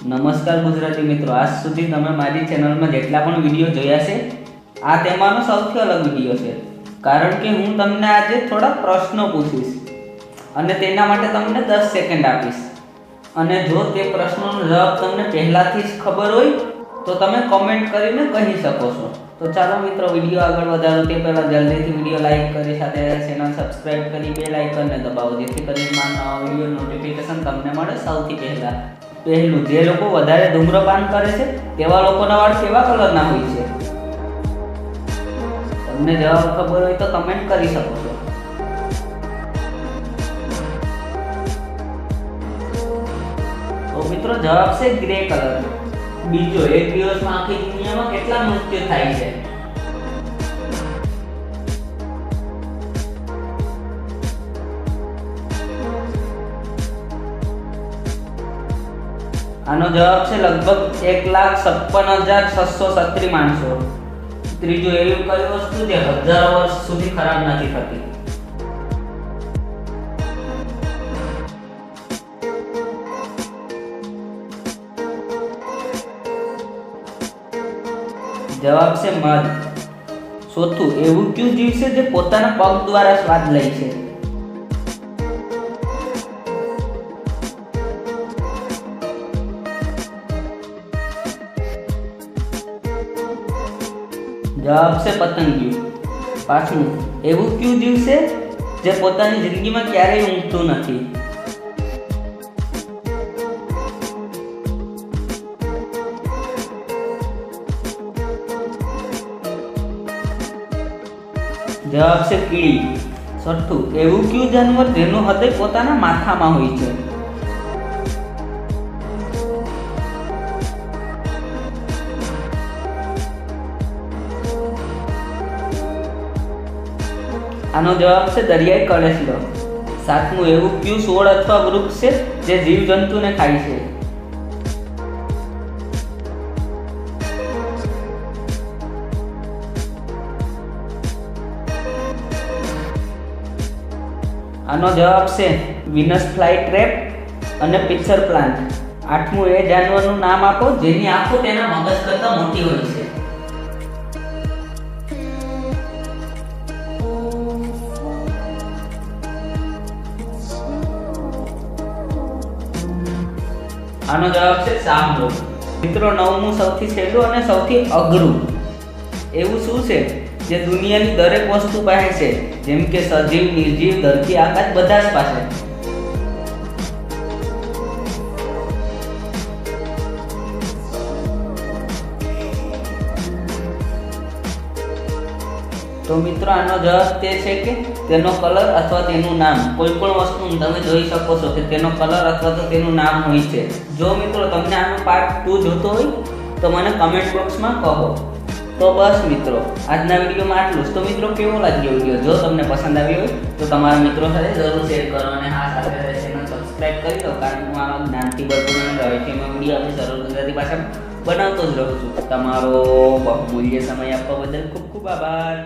નમસ્કાર ગુજરાતી મિત્રો, આજ સુધી તમે મારી ચેનલમાં જેટલા પણ વિડીયો જોયા છે આ તેમાંનો સૌથી અલગ વિડીયો છે, કારણ કે હું તમને આજે થોડા પ્રશ્નો પૂછીશ અને તેના માટે તમને 10 સેકન્ડ આપીશ અને જો તે પ્રશ્નોનો જવાબ તમને પહેલાથી જ ખબર હોય તો તમે કમેન્ટ કરીને કહી શકો છો। તો ચાલો મિત્રો, વિડીયો આગળ વધારો તે પહેલાં જલ્દીથી વિડીયો લાઈક કરી સાથે ચેનલ સબસ્ક્રાઇબ કરી બેલ આઇકનને દબાવો, જેથી કરીને મારા નવા વિડીયો નોટિફિકેશન તમને મળે સૌથી પહેલાં। પહેલું, જે લોકો વધારે ધૂમ્રપાન કરે છે તેવા લોકોના વાળ કેવા કલરના હોય છે? તમને જવાબ ખબર હોય તો કમેન્ટ કરી શકો છો। તો મિત્રો, જવાબ છે ગ્રે કલર। બીજો, એક દિવસમાં આખી દુનિયામાં કેટલા મૃત્યુ થાય છે? આનો જવાબ છે લગભગ 1,56,636 માણસો। ત્રીજું, એવી કઈ વસ્તુ જે હજારો વર્ષ સુધી ખરાબ નથી થતી? જવાબ છે મધ। ચોથું, એવું કયું જીવ છે જે પોતાના પગ દ્વારા સ્વાદ લે છે? જવાબ છે પતંગિયું। પાંચમું, એવું કયું જીવ છે જે પોતાની જિંદગીમાં ક્યારેય ઊંઘતું નથી? જવાબ છે કીડી। છઠ્ઠું, એવું કયું જાનવર જેનું હૃદય પોતાના માથામાં હોય છે? આનો જવાબ છે દરિયાઈ કળશલો। સાતમું, એવું કયું છોડ અથવા વૃક્ષ છે જે જીવજંતુને ખાય છે? આનો જવાબ છે વિનસ ફ્લાય ટ્રેપ અને પિક્ચર પ્લાન્ટ। આઠમું, એ જાનવરનું નામ આપો જેની આંખો તેના મગજ કરતાં મોટી હોય છે? આનો જવાબ છે શાહમૃગ। મિત્રો, નવમું, સૌથી સહેલું અને સૌથી અઘરું, એવું શું છે જે દુનિયાની દરેક વસ્તુ પાસે છે, જેમ કે સજીવ, નિર્જીવ, ધરતી, આકાશ, બધા જ પાસે? તો મિત્રો, આનો જવાબ તે છે કે તેનો કલર અથવા તેનું નામ। કોઈ પણ વસ્તુ તમે જોઈ શકો છો કે તેનો કલર અથવા તો તેનું નામ હોય છે। જો મિત્રો તમને આનો પાર્ટ 2 જોતો હોય તો મને કમેન્ટ બોક્સમાં કહો। તો બસ મિત્રો, આજના વિડીયોમાં આટલું જ। તો મિત્રો, કેવો લાગ્યો વિડીયો? જો તમને પસંદ આવ્યો હોય તો તમારા મિત્રો સાથે જરૂર શેર કરો અને હા, સાથે ચેનલ સબસ્ક્રાઇબ કરી દો, કારણ કે હું આવા જ્ઞાનથી ભરપૂર અને રહેઠીમાં વિડીયો આપણી સરળ ગુજરાતી ભાષામાં બનાવતો જ રહું છું। તમારો બહુમૂલ્ય સમય આપવા બદલ ખૂબ ખૂબ આભાર।